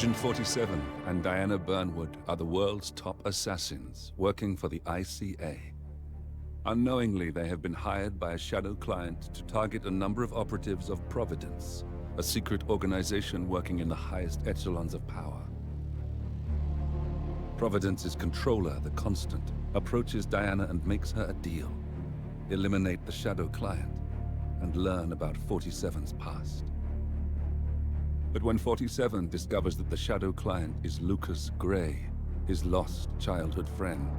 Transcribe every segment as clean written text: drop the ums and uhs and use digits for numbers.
Agent 47 and Diana Burnwood are the world's top assassins working for the ICA. Unknowingly, they have been hired by a shadow client to target a number of operatives of Providence, a secret organization working in the highest echelons of power. Providence's controller, the Constant, approaches Diana and makes her a deal. Eliminate the shadow client and learn about 47's past. But when 47 discovers that the shadow client is Lucas Gray, his lost childhood friend,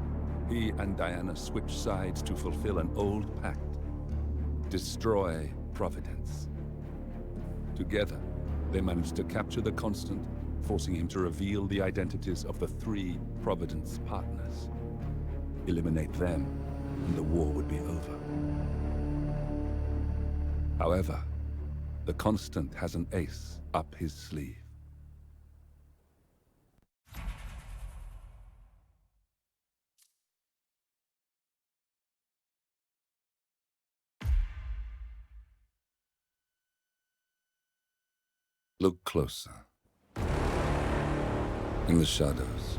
he and Diana switch sides to fulfill an old pact: destroy Providence. Together, they manage to capture the Constant, forcing him to reveal the identities of the 3 Providence partners. Eliminate them, and the war would be over. However, the Constant has an ace up his sleeve. Look closer. In the shadows.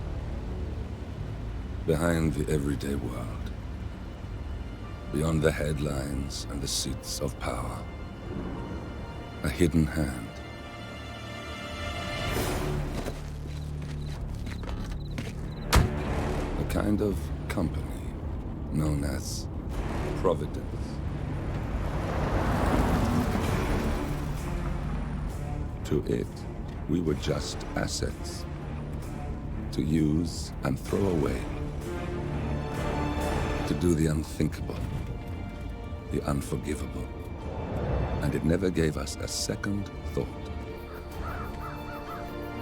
Behind the everyday world. Beyond the headlines and the seats of power. A hidden hand. A kind of company known as Providence. To it, we were just assets. To use and throw away. To do the unthinkable. The unforgivable. And it never gave us a second thought.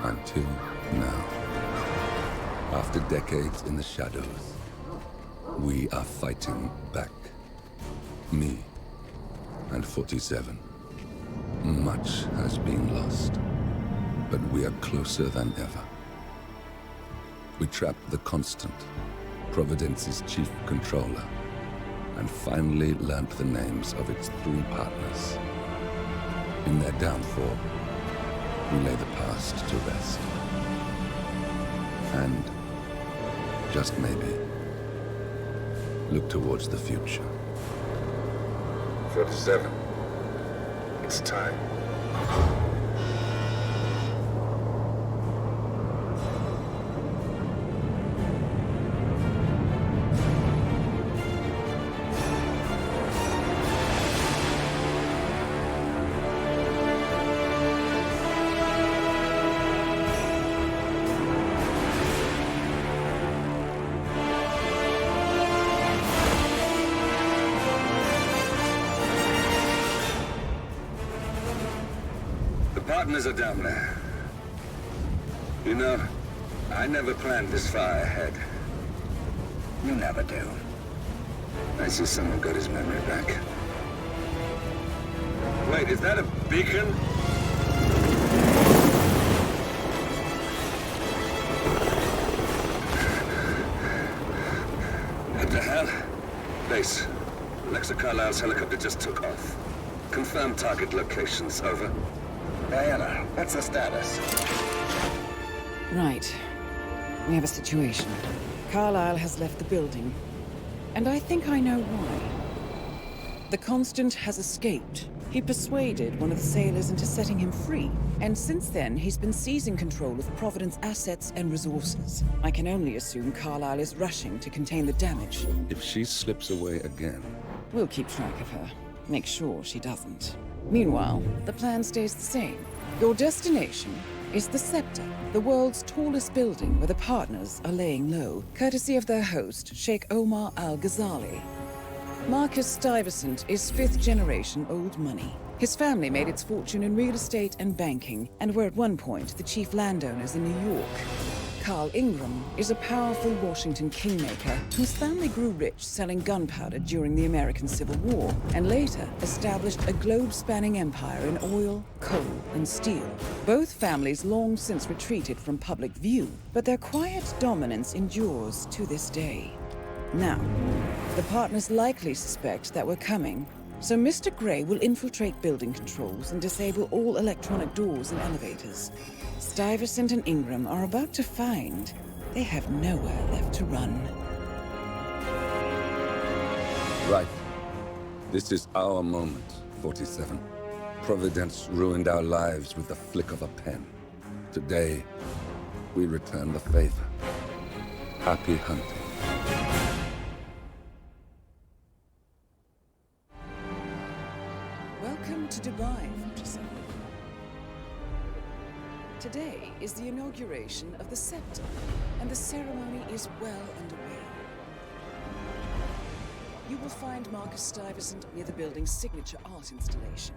Until now. After decades in the shadows, we are fighting back. Me and 47. Much has been lost, but we are closer than ever. We trapped the Constant, Providence's chief controller, and finally learnt the names of its 3 partners. In their downfall, we lay the past to rest. And, just maybe, look towards the future. 47. It's time. Partners are down there. You know, I never planned this far ahead. You never do. I see someone got his memory back. Wait, is that a beacon? What the hell? Base. Alexa Carlisle's helicopter just took off. Confirm target locations, over. Diana, what's the status? Right. We have a situation. Carlisle has left the building. And I think I know why. The Constant has escaped. He persuaded one of the sailors into setting him free. And since then, he's been seizing control of Providence assets and resources. I can only assume Carlisle is rushing to contain the damage. If she slips away again... We'll keep track of her. Make sure she doesn't. Meanwhile, the plan stays the same. Your destination is the Scepter, the world's tallest building where the partners are laying low, courtesy of their host, Sheikh Omar Al-Ghazali. Marcus Stuyvesant is 5th-generation old money. His family made its fortune in real estate and banking, and were at one point the chief landowners in New York. Carl Ingram is a powerful Washington kingmaker whose family grew rich selling gunpowder during the American Civil War, and later established a globe-spanning empire in oil, coal, and steel. Both families long since retreated from public view, but their quiet dominance endures to this day. Now, the partners likely suspect that we're coming, So Mr. Gray will infiltrate building controls and disable all electronic doors and elevators. Stuyvesant and Ingram are about to find they have nowhere left to run. Right. This is our moment, 47. Providence ruined our lives with the flick of a pen. Today, we return the favor. Happy hunting. Welcome to Dubai, 47. Today is the inauguration of the Scepter, and the ceremony is well underway. You will find Marcus Stuyvesant near the building's signature art installation,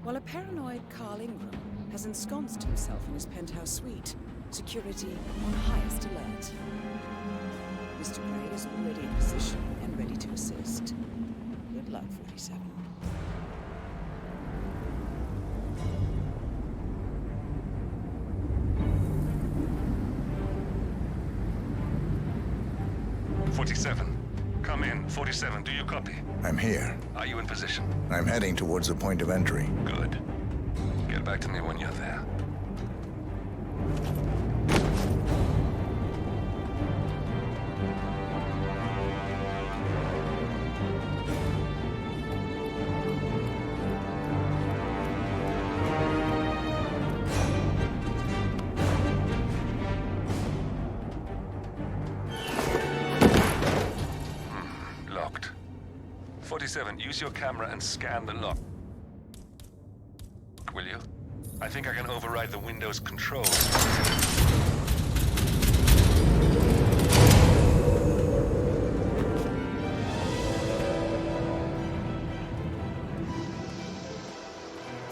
while a paranoid Carl Ingram has ensconced himself in his penthouse suite, security on highest alert. Mr. Gray is already in position and ready to assist. Good luck, 47. Come in. 47, do you copy? I'm here. Are you in position? I'm heading towards the point of entry. Good. Get back to me when you're there. Locked. 47, use your camera and scan the lock. Will you? I think I can override the Windows controls.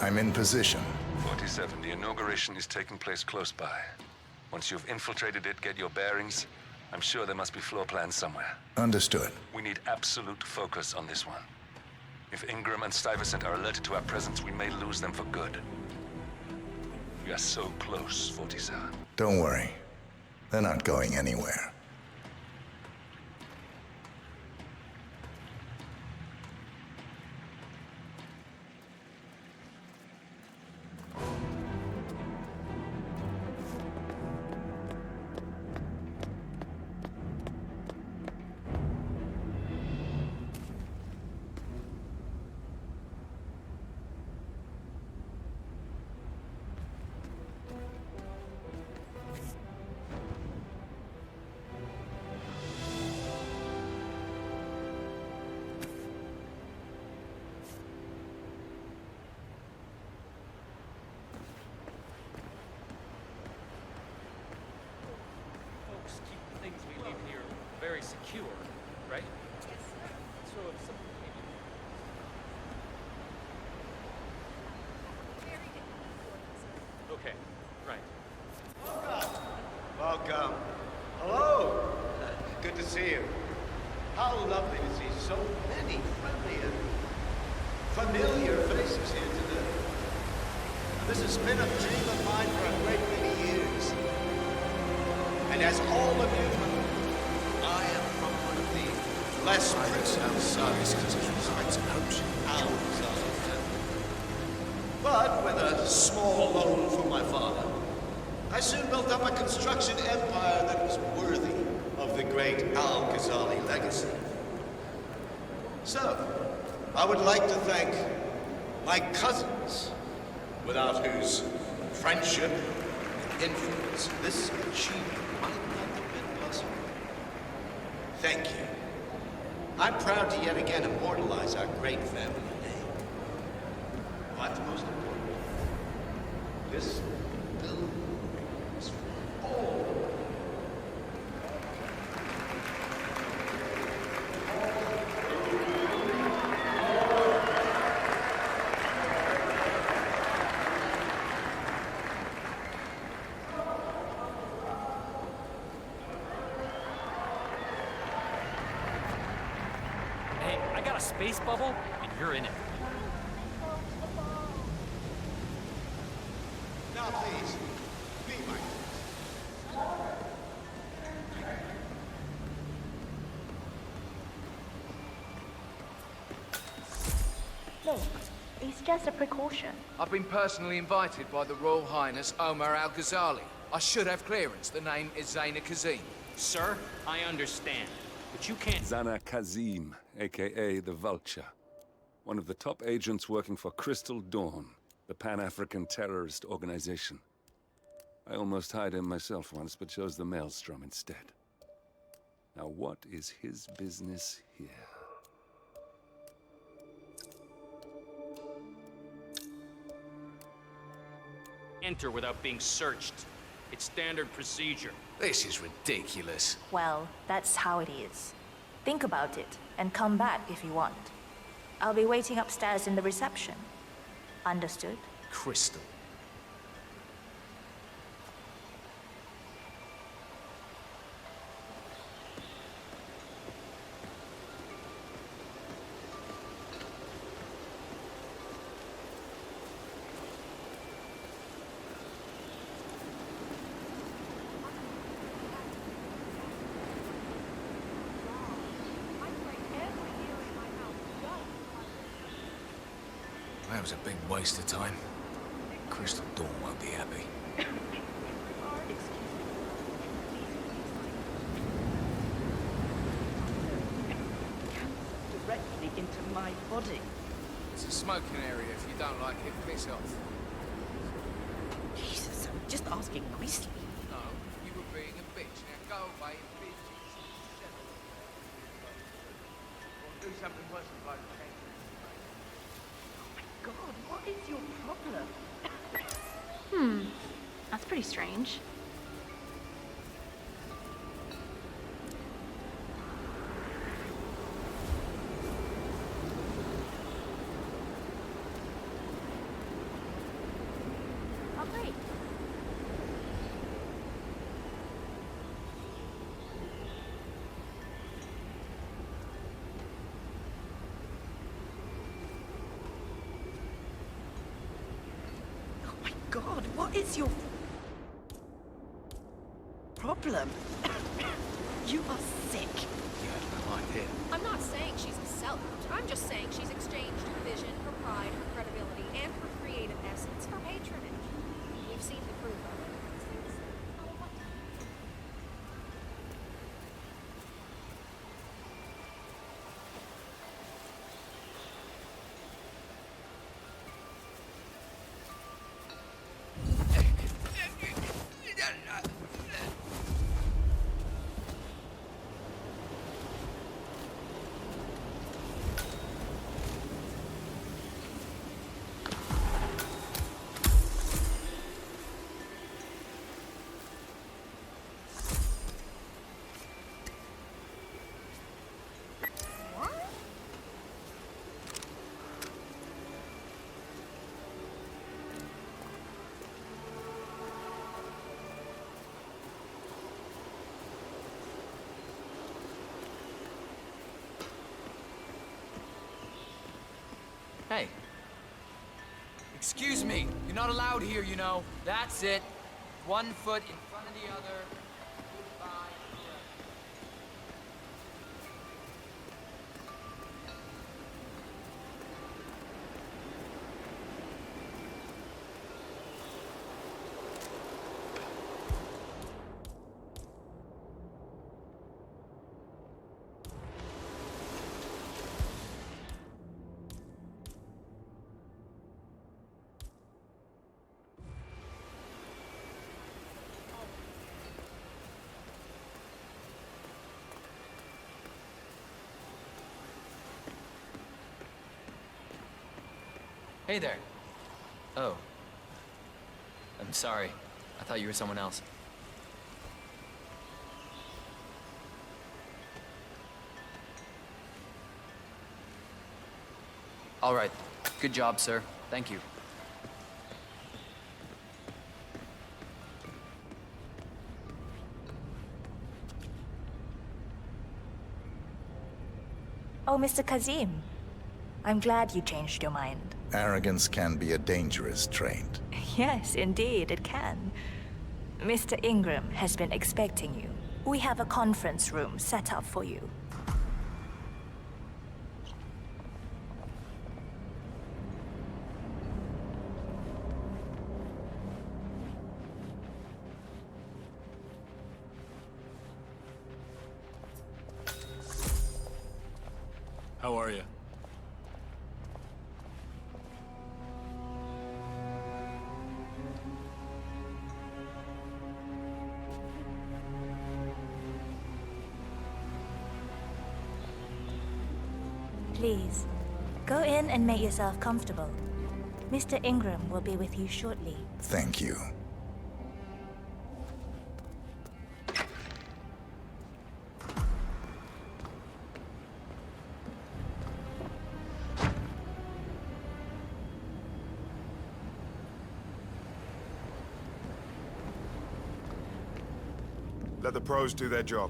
I'm in position. 47, the inauguration is taking place close by. Once you've infiltrated it, get your bearings. I'm sure there must be floor plans somewhere. Understood. We need absolute focus on this one. If Ingram and Stuyvesant are alerted to our presence, we may lose them for good. We are so close, 47. Don't worry. They're not going anywhere. Keep the things we leave here very secure, right? So if something Okay, right. Welcome. Hello. Good to see you. How lovely to see so many friendly and familiar faces here today. This has been a dream of mine for a great many years. And as all of you know, I am from one of the less privileged but with a small loan from my father, I soon built up a construction empire that was worthy of the great Al-Ghazali legacy. So, I would like to thank my cousins, without whose friendship and influence this achievement might not have been possible. Thank you. I'm proud to yet again immortalize our great family name. But most importantly, this building is for all. Hey, I got a space bubble, and you're in it. Now please, be my guest. Look, it's just a precaution. I've been personally invited by the Royal Highness Omar Al-Ghazali. I should have clearance. The name is Zaina Kazim. Sir, I understand, but you can't... Zana Kazim, aka the Vulture. One of the top agents working for Crystal Dawn, the Pan-African terrorist organization. I almost hired him myself once, but chose the Maelstrom instead. Now what is his business here? enter without being searched. It's standard procedure. This is ridiculous. Well, that's how it is. Think about it, and come back if you want. I'll be waiting upstairs in the reception. Understood? Crystal. That was a big waste of time. Crystal Dawn won't be happy. Directly into my body. It's a smoking area. If you don't like it, piss off. Jesus, I'm just asking nicely. No, you were being a bitch. Now go away and be a bitch. Or do something worse than blow the candle. God, what is your problem? That's pretty strange. Oh, great. Oh my God, what is your problem? You are sick. You had no idea. I'm not saying she's a sellout. I'm just saying she's exchanged her vision, her pride, her credibility, and her creative essence for patronage. We've seen the proof of it. Hey. Excuse me. You're not allowed here, you know. That's it. 1 foot in front of the other. Goodbye. Hey there. Oh. I'm sorry. I thought you were someone else. All right. Good job, sir. Thank you. Oh, Mr. Kazim. I'm glad you changed your mind. Arrogance can be a dangerous trait. Yes, indeed, it can. Mr. Ingram has been expecting you. We have a conference room set up for you. How are you? Please, go in and make yourself comfortable. Mr. Ingram will be with you shortly. Thank you. Let the pros do their job.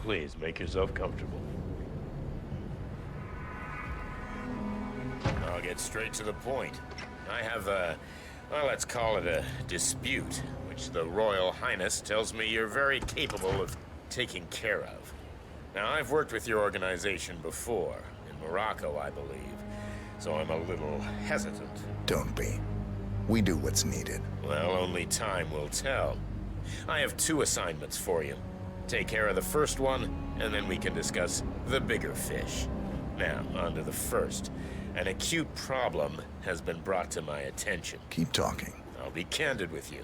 Please, make yourself comfortable. I'll get straight to the point. I have well, let's call it a dispute, which the Royal Highness tells me you're very capable of taking care of. Now, I've worked with your organization before, in Morocco, I believe, so I'm a little hesitant. Don't be. We do what's needed. Well, only time will tell. I have 2 assignments for you. Take care of the first one, and then we can discuss the bigger fish. Now, on to the first. An acute problem has been brought to my attention. Keep talking. I'll be candid with you.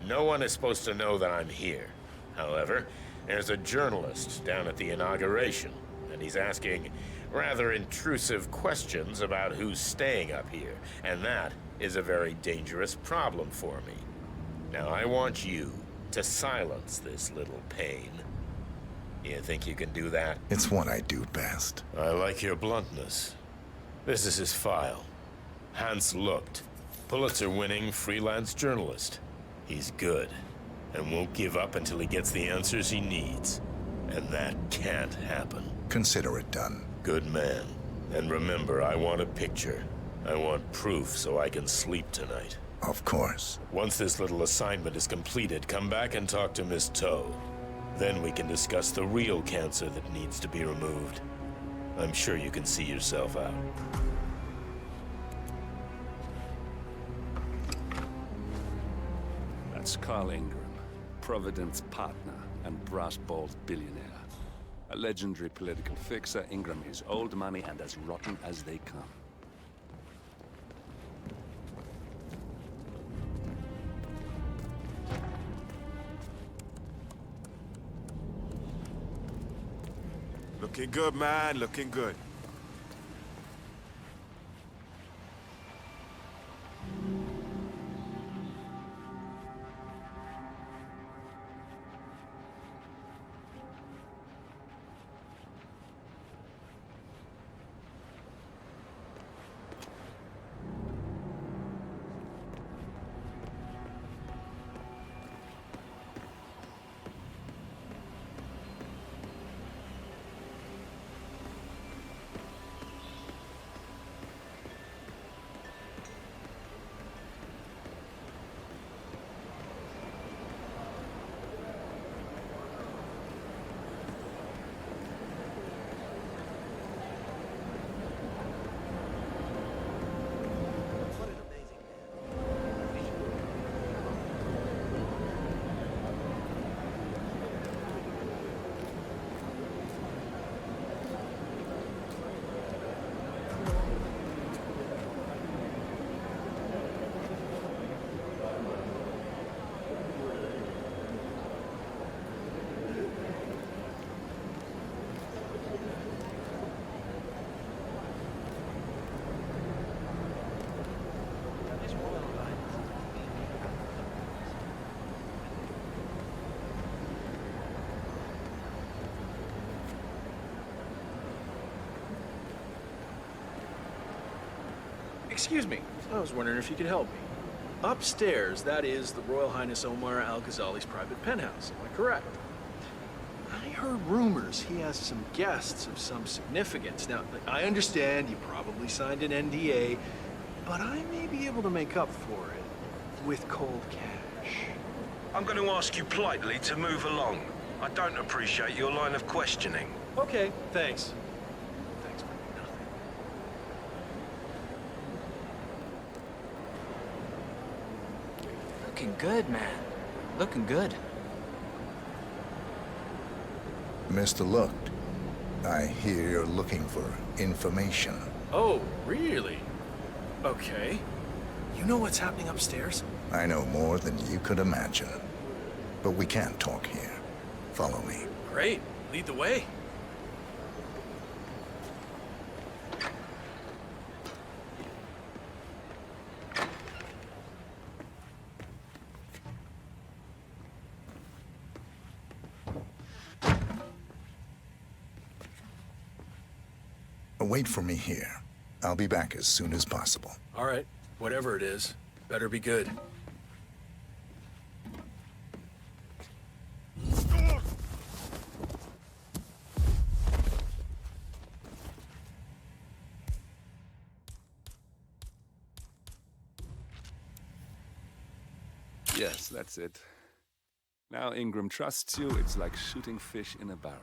No one is supposed to know that I'm here. However, there's a journalist down at the inauguration, and he's asking rather intrusive questions about who's staying up here, and that is a very dangerous problem for me. Now, I want you to silence this little pain. You think you can do that? It's what I do best. I like your bluntness. This is his file. Hans Lucht, Pulitzer-winning freelance journalist. He's good, and won't give up until he gets the answers he needs. And that can't happen. Consider it done. Good man. And remember, I want a picture. I want proof so I can sleep tonight. Of course. Once this little assignment is completed, come back and talk to Miss Toe. Then we can discuss the real cancer that needs to be removed. I'm sure you can see yourself out. That's Carl Ingram, Providence partner and brass-balled billionaire. A legendary political fixer, Ingram is old money and as rotten as they come. Looking good, man. Looking good. Excuse me. I was wondering if you could help me. Upstairs, that is the Royal Highness Omar Al-Ghazali's private penthouse. Am I correct? I heard rumors he has some guests of some significance. Now, I understand you probably signed an NDA, but I may be able to make up for it with cold cash. I'm going to ask you politely to move along. I don't appreciate your line of questioning. Okay, thanks. Thanks for nothing. Looking good, man. Looking good. Mr. Looked, I hear you're looking for information. Oh, really? Okay. You know what's happening upstairs? I know more than you could imagine. But we can't talk here. Follow me. Great. Lead the way. Wait for me here. I'll be back as soon as possible. All right. Whatever it is, better be good. Yes, that's it. Now Ingram trusts you, it's like shooting fish in a barrel.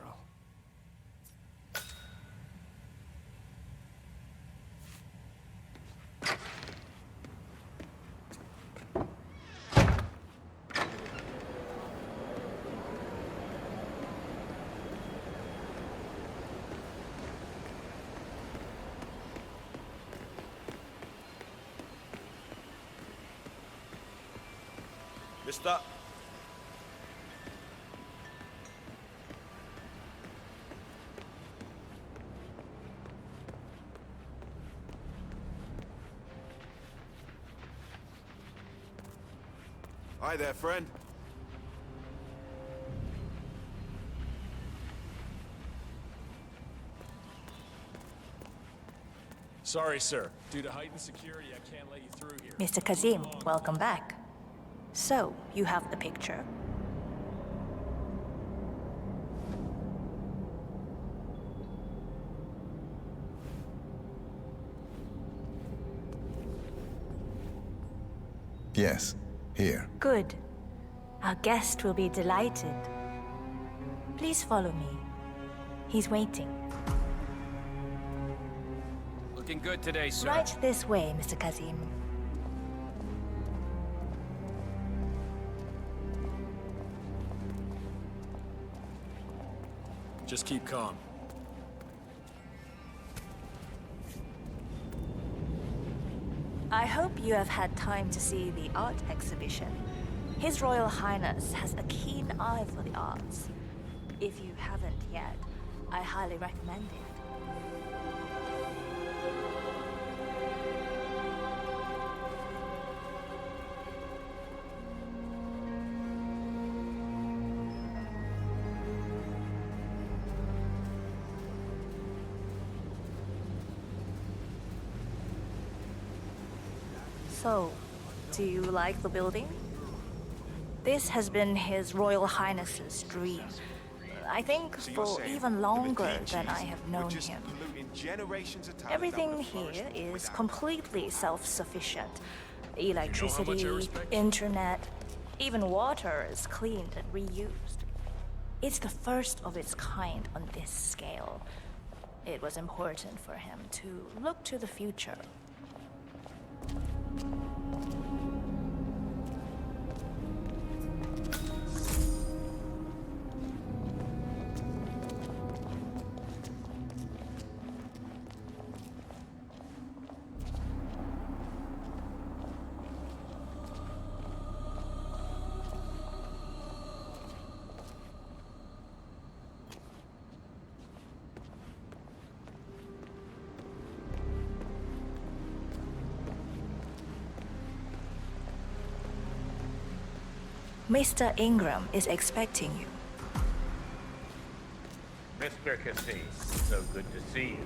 Mister. Hi there, friend. Sorry, sir. Due to heightened security, I can't let you through here. Mr. Kazim, welcome back. So, you have the picture. Yes, here. Good. Our guest will be delighted. Please follow me. He's waiting. Looking good today, sir. Right this way, Mr. Kazim. Just keep calm. I hope you have had time to see the art exhibition. His Royal Highness has a keen eye for the arts. If you haven't yet, I highly recommend it. So, do you like the building? This has been His Royal Highness's dream. I think for even longer than I have known him. Everything here is completely self-sufficient. Electricity, internet, even water is cleaned and reused. It's the first of its kind on this scale. It was important for him to look to the future. Mr. Ingram is expecting you. Mr. Cassis, so good to see you.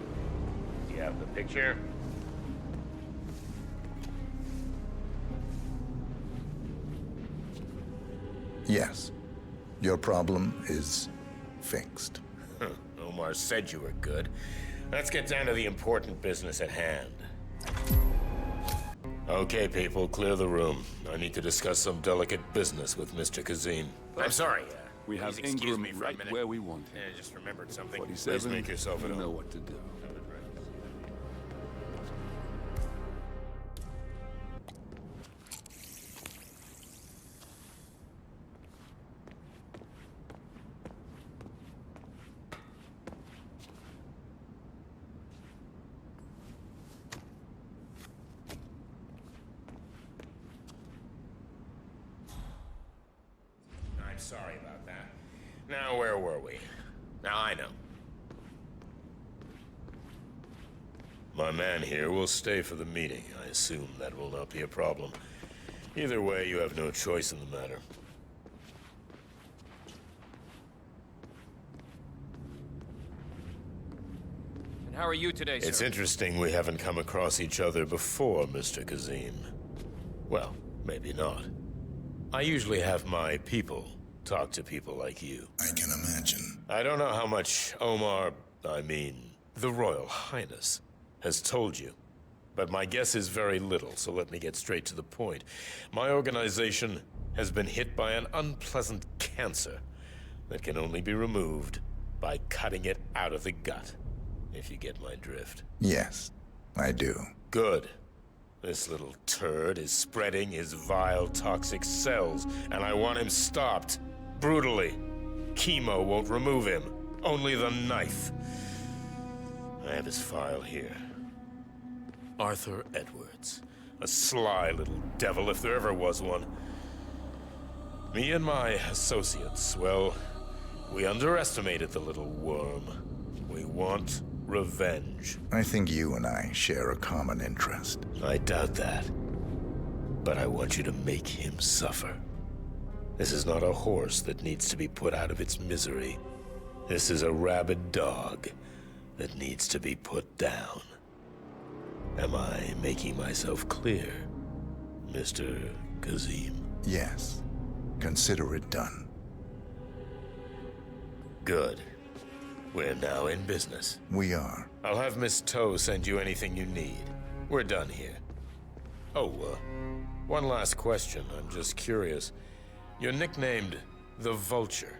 Do you have the picture? Yes. Your problem is fixed. Omar said you were good. Let's get down to the important business at hand. Okay, people, clear the room. I need to discuss some delicate business with Mr. Kazim. I'm sorry. We have please excuse Ingram me for a right minute. where we want him. I just remembered something. 47, Please make yourself at you know home. what to do. I'm sorry about that. Now, where were we? Now I know. My man here will stay for the meeting. I assume that will not be a problem. Either way, you have no choice in the matter. And how are you today, sir? It's interesting we haven't come across each other before, Mr. Kazim. Well, maybe not. I usually have my people talk to people like you. I can imagine. I don't know how much the Royal Highness, has told you. But my guess is very little, so let me get straight to the point. My organization has been hit by an unpleasant cancer that can only be removed by cutting it out of the gut, if you get my drift. Yes, I do. Good. This little turd is spreading his vile, toxic cells, and I want him stopped. Brutally. Chemo won't remove him. Only the knife. I have his file here. Arthur Edwards. A sly little devil, if there ever was one. Me and my associates, well, we underestimated the little worm. We want revenge. I think you and I share a common interest. I doubt that. But I want you to make him suffer. This is not a horse that needs to be put out of its misery. This is a rabid dog that needs to be put down. Am I making myself clear, Mr. Kazim? Yes. Consider it done. Good. We're now in business. We are. I'll have Miss Toe send you anything you need. We're done here. Oh, one last question. I'm just curious. You're nicknamed the Vulture.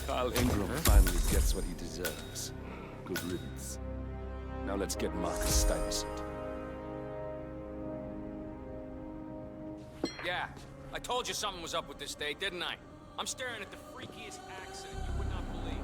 Carl Ingram finally gets what he deserves. Good riddance. Now let's get Marcus Stuyvesant. Yeah, I told you something was up with this date, didn't I? I'm staring at the freakiest accent you would not believe.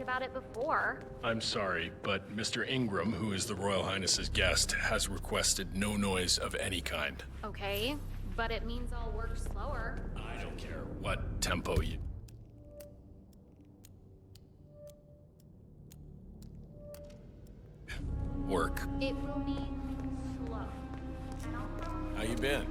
About it before. I'm sorry, but Mr. Ingram, who is the Royal Highness's guest, has requested no noise of any kind. Okay, but it means I'll work slower. I don't care what tempo you... work. It will mean slow. How you been?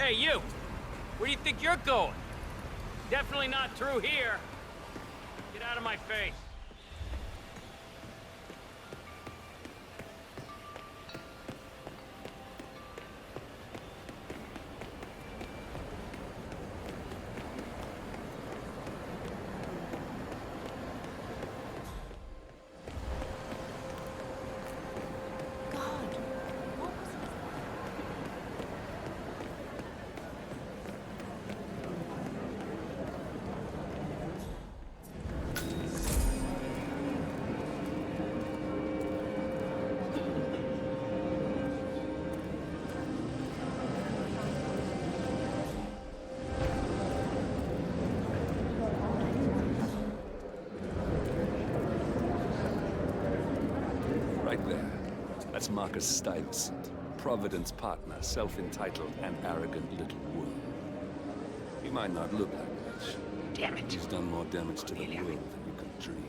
Hey, you! Where do you think you're going? Definitely not through here. Get out of my face. Right there. That's Marcus Stuyvesant, Providence partner, self-entitled and arrogant little worm. He might not look like much. Damn it. He's done more damage to the world than you could dream.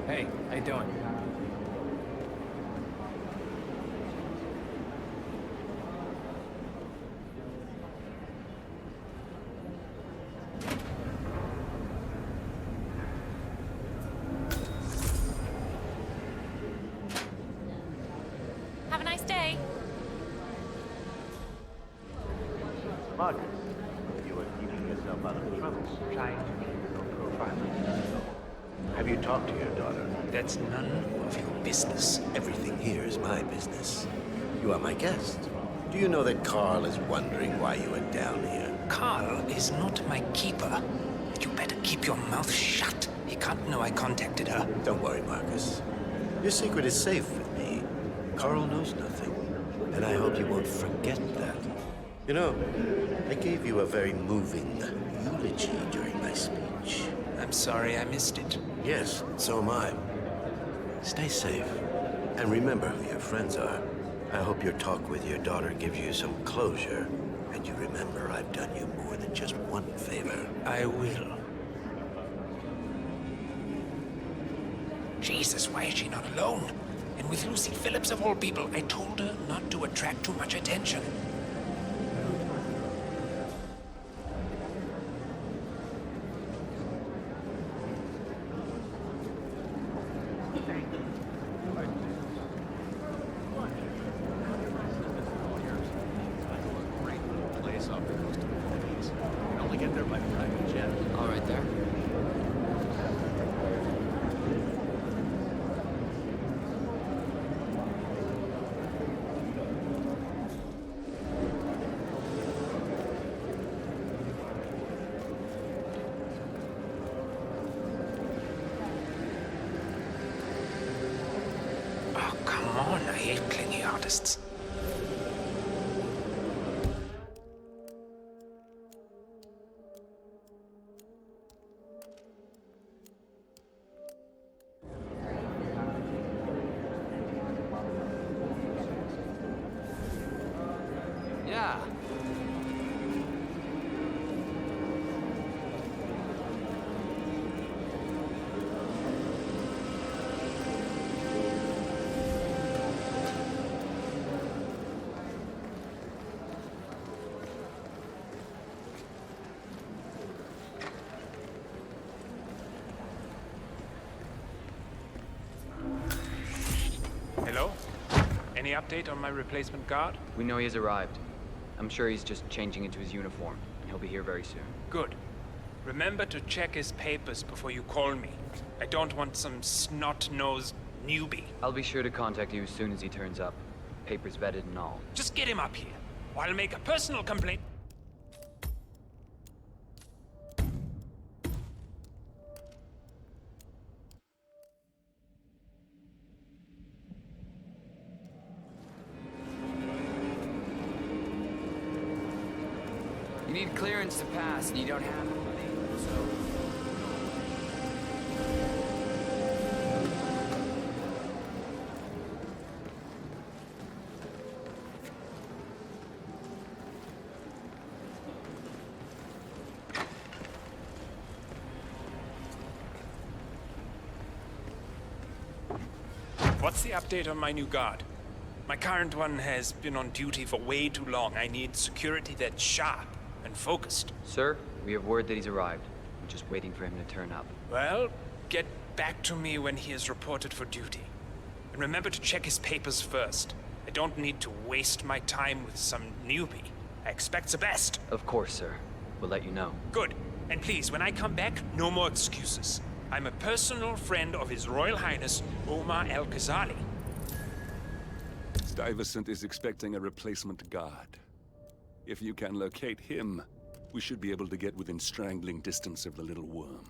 Hey, how you doing? Have a nice day. Marcus, you are keeping yourself out of trouble. Trying to keep your profiling. Have you talked to your daughter? That's none of your business. Everything here is my business. You are my guest. Do you know that Carl is wondering why you are down here? Carl is not my keeper. You better keep your mouth shut. He can't know I contacted her. Don't worry, Marcus. Your secret is safe with me. Carl knows nothing, and I hope you won't forget that. You know, I gave you a very moving eulogy during my speech. I'm sorry I missed it. Yes, so am I. Stay safe, and remember who your friends are. I hope your talk with your daughter gives you some closure, and you remember I've done you more than just one favor. I will. Jesus, why is she not alone? And with Lucy Phillips of all people, I told her not to attract too much attention. All right there. Oh, come on, I hate clingy artists. Yeah. Hello? Any update on my replacement guard? We know he has arrived. I'm sure he's just changing into his uniform, and he'll be here very soon. Good. Remember to check his papers before you call me. I don't want some snot-nosed newbie. I'll be sure to contact you as soon as he turns up. Papers vetted and all. Just get him up here, or I'll make a personal complaint. You need clearance to pass, and you don't have it, buddy. So... What's the update on my new guard? My current one has been on duty for way too long. I need security that's sharp and focused. Sir, we have word that he's arrived. We're just waiting for him to turn up. Well, get back to me when he is reported for duty. And remember to check his papers first. I don't need to waste my time with some newbie. I expect the best. Of course, sir. We'll let you know. Good. And please, when I come back, no more excuses. I'm a personal friend of His Royal Highness Omar Al-Ghazali. Stuyvesant is expecting a replacement guard. If you can locate him, we should be able to get within strangling distance of the little worm.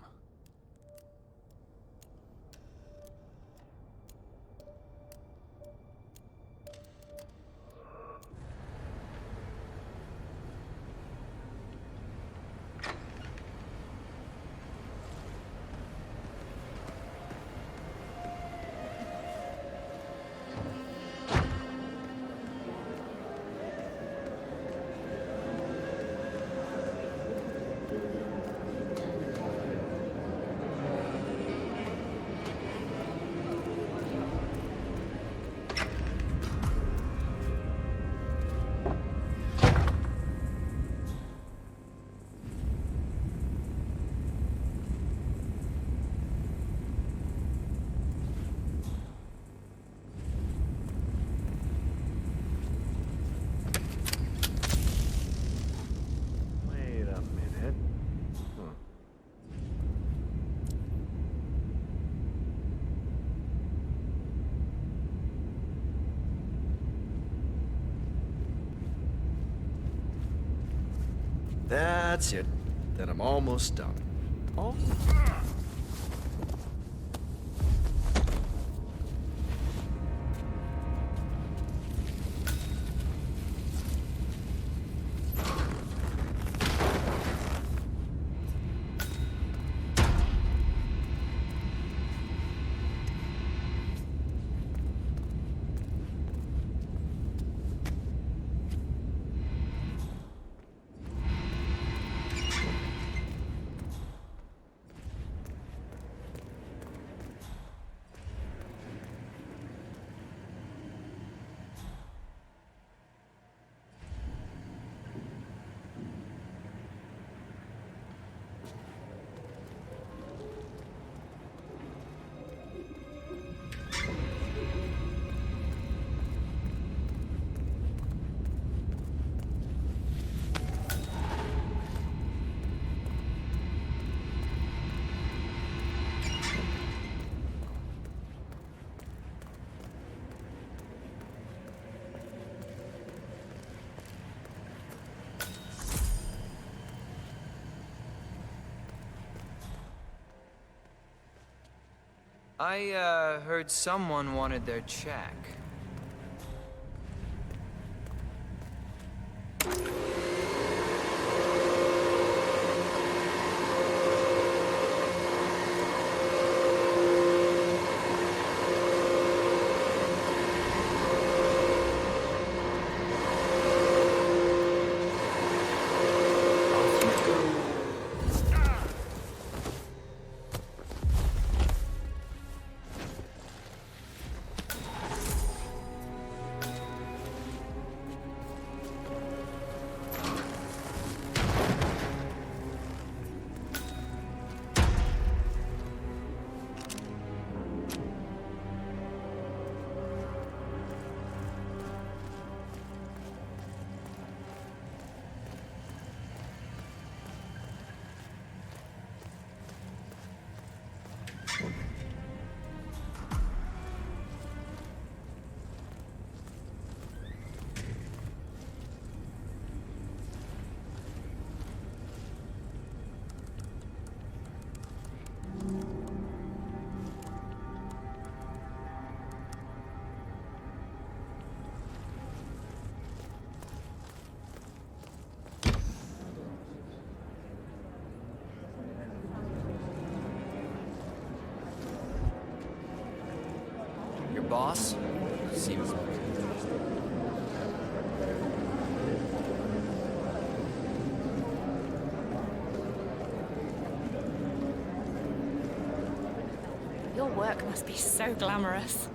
Wait a minute. That's it. Then I'm almost done. Oh. I, heard someone wanted their check. Your boss? Seems... Your work must be so glamorous.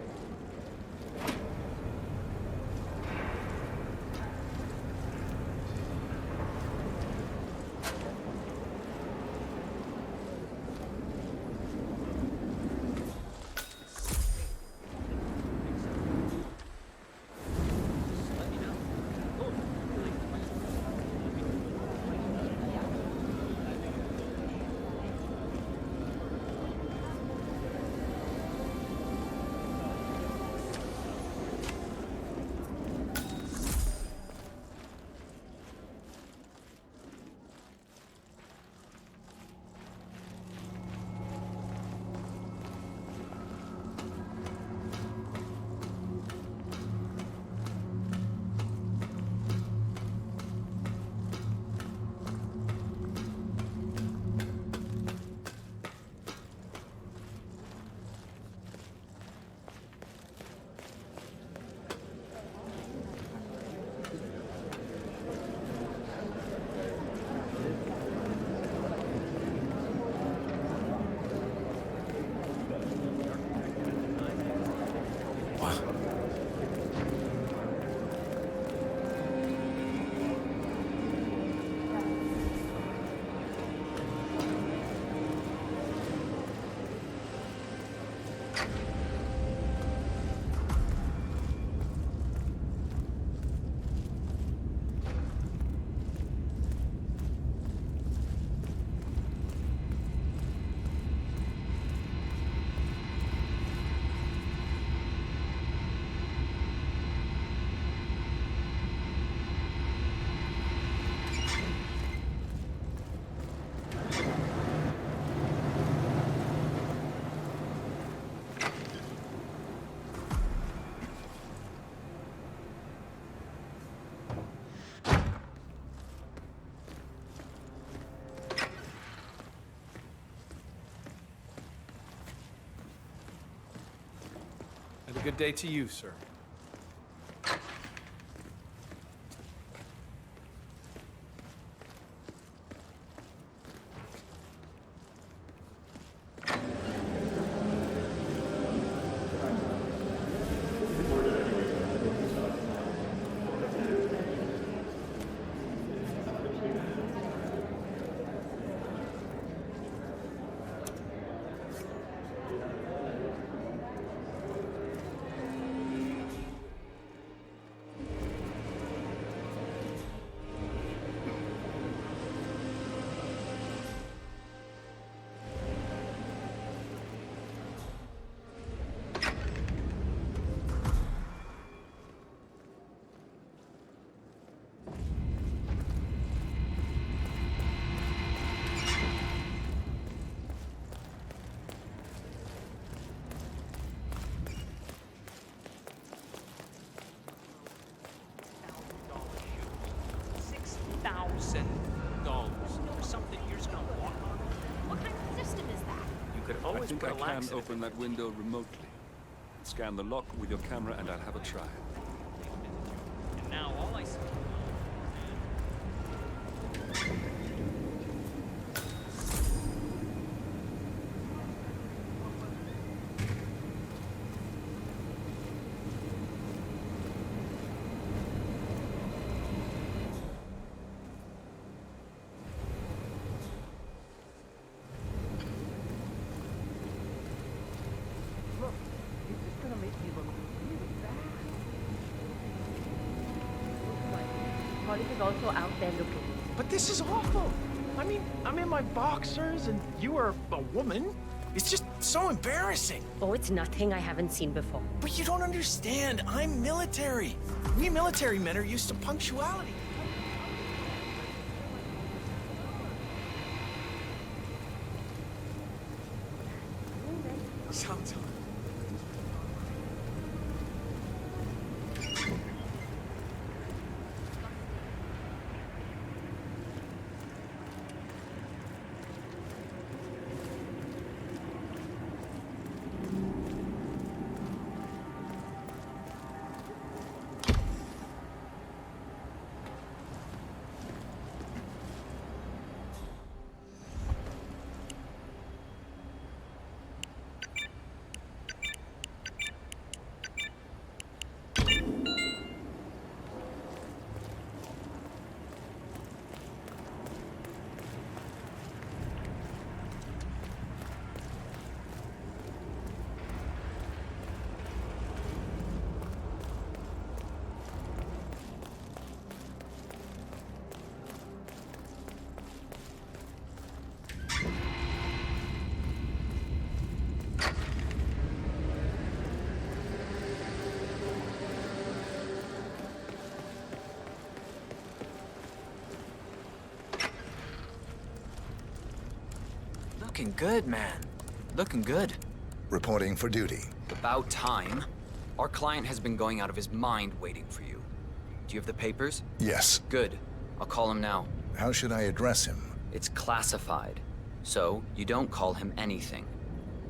Good day to you, sir. $6,000 for something you're just gonna walk on? What kind of system is that? You could I always think put I a can laxative open that window remotely. Scan the lock with your camera and I'll have a try. And now all I see. Colin is also out there looking. But this is awful. I mean, I'm in my boxers and you are a woman. It's just so embarrassing. Oh, it's nothing I haven't seen before. But you don't understand. I'm military. We military men are used to punctuality. Sometimes. Looking good, man. Looking good. Reporting for duty. About time. Our client has been going out of his mind waiting for you. Do you have the papers? Yes. Good. I'll call him now. How should I address him? It's classified, so you don't call him anything.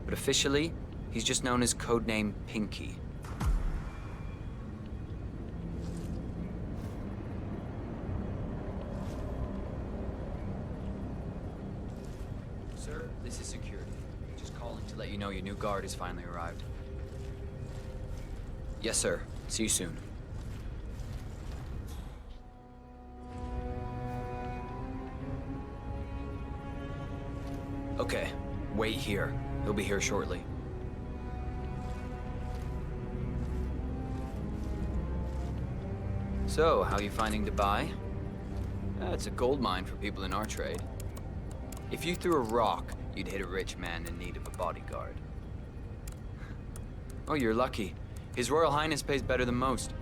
But officially, he's just known as codename Pinky. Sir, this is security. Just calling to let you know your new guard has finally arrived. Yes, sir. See you soon. Okay, wait here. He'll be here shortly. So, how you finding Dubai? It's a gold mine for people in our trade. If you threw a rock, you'd hit a rich man in need of a bodyguard. Oh, you're lucky. His Royal Highness pays better than most.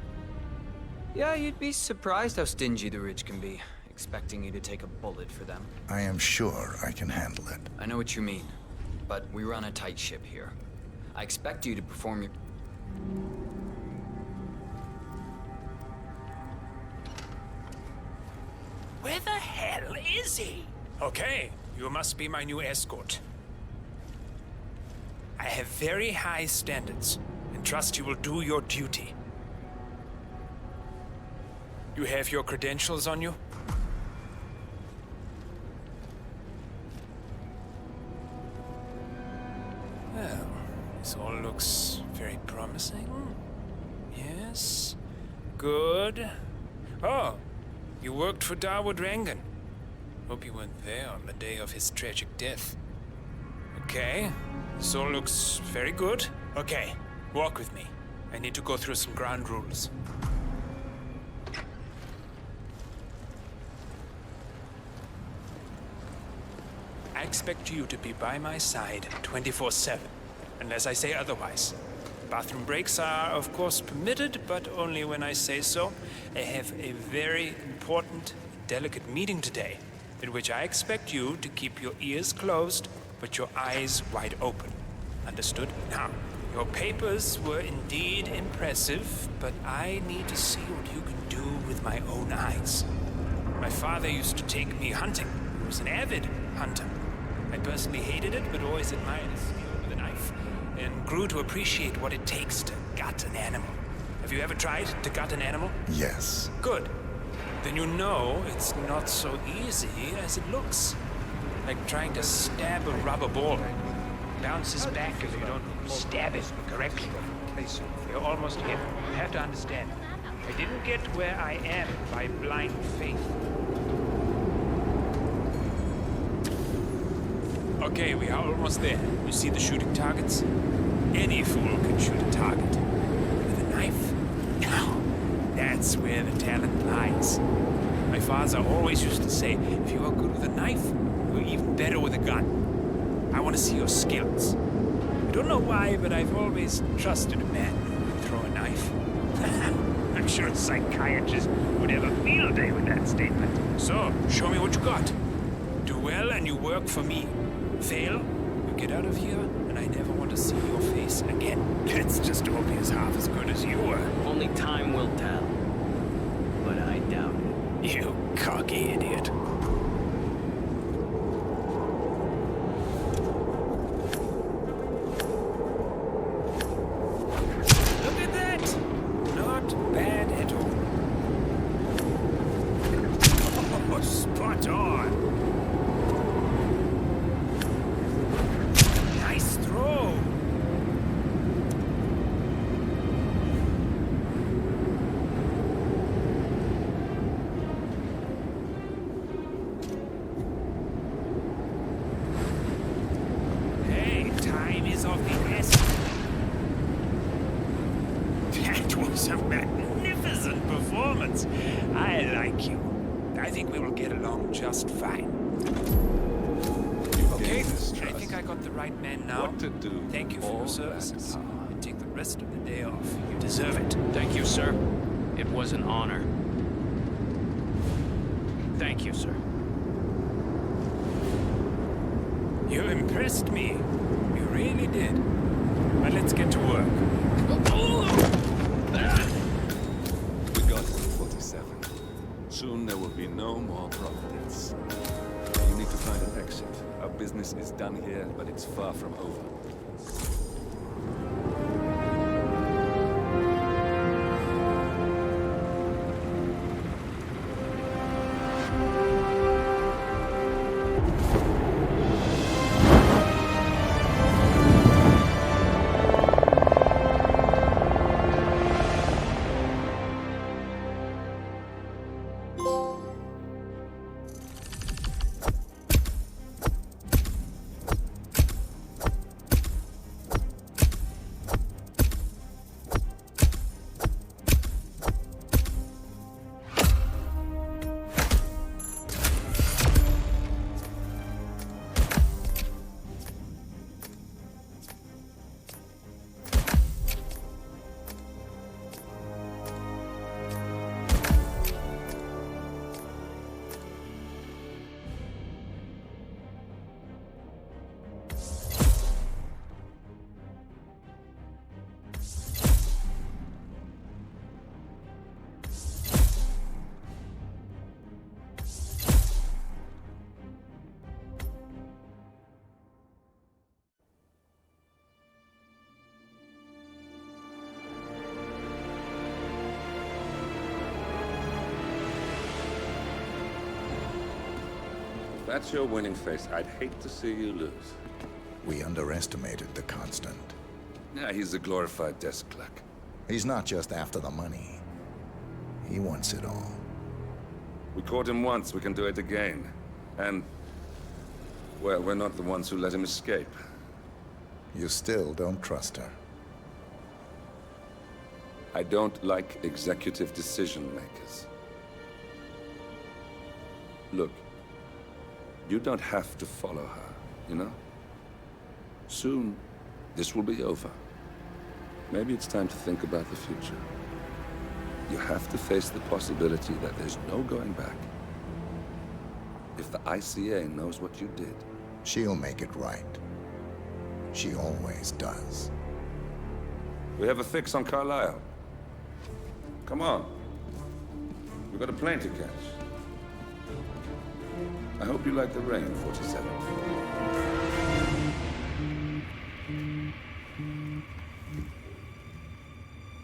Yeah, you'd be surprised how stingy the rich can be, expecting you to take a bullet for them. I am sure I can handle it. I know what you mean, but we run a tight ship here. I expect you to perform your... Where the hell is he? Okay, you must be my new escort. I have very high standards, and trust you will do your duty. You have your credentials on you? Well, this all looks very promising. Yes. Good. Oh, you worked for Darwood Rangan. Hope you weren't there on the day of his tragic death. Okay, this all looks very good. Okay, walk with me. I need to go through some ground rules. I expect you to be by my side 24/7, unless I say otherwise. Bathroom breaks are, of course, permitted, but only when I say so. I have a very important, delicate meeting today, in which I expect you to keep your ears closed, but your eyes wide open. Understood? Now, your papers were indeed impressive, but I need to see what you can do with my own eyes. My father used to take me hunting. He was an avid hunter. I personally hated it, but always admired his skill with a knife, and grew to appreciate what it takes to gut an animal. Have you ever tried to gut an animal? Yes. Good. Then you know it's not so easy as it looks. Like trying to stab a rubber ball. Bounces back if you don't stab it correctly. You're almost here. You have to understand. I didn't get where I am by blind faith. Okay, we are almost there. You see the shooting targets? Any fool can shoot a target. With a knife? Now, that's where the talent lies. My father always used to say, if you are good with a knife, you're even better with a gun. I want to see your skills. I don't know why, but I've always trusted a man who would throw a knife. I'm sure a psychiatrist would have a field day with that statement. So, show me what you got. Do well and you work for me. Fail, you get out of here, and I never want to see your face again. Let's just hope he's half as good as you were. Only time will tell. But I doubt it. You cocky idiot. Look at that! Not bad at all. Oh, spot on! Nice throw! Hey, time is of the essence. That was a magnificent performance. I like you. I think we will get along just fine. Okay, I think I got the right man now. What to do? Thank you for your services. You take the rest of the day off. You deserve it. Thank you, sir. It was an honor. Thank you, sir. You impressed me. You really did. But let's get to work. We got it, 47. Soon there will be no more Providence. You need to find an exit. Our business is done here, but it's far from over. If that's your winning face, I'd hate to see you lose. We underestimated the Constant. Yeah, he's a glorified desk clerk. He's not just after the money. He wants it all. We caught him once, we can do it again. And, well, we're not the ones who let him escape. You still don't trust her. I don't like executive decision makers. Look, you don't have to follow her, you know? Soon, this will be over. Maybe it's time to think about the future. You have to face the possibility that there's no going back. If the ICA knows what you did, she'll make it right. She always does. We have a fix on Carlisle. Come on. We've got a plane to catch. I hope you like the rain, 47.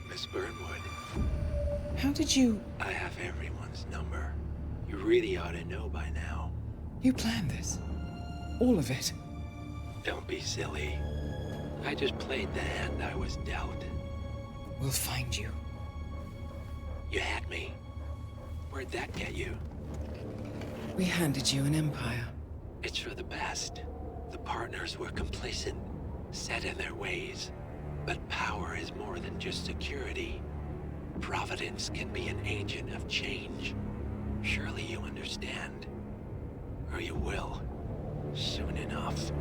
Miss Burnwood. How did you... I have everyone's number. You really ought to know by now. You planned this? All of it? Don't be silly. I just played the hand I was dealt. We'll find you. You had me. Where'd that get you? We handed you an empire. It's for the best. The partners were complacent, set in their ways. But power is more than just security. Providence can be an agent of change. Surely you understand. Or you will. Soon enough.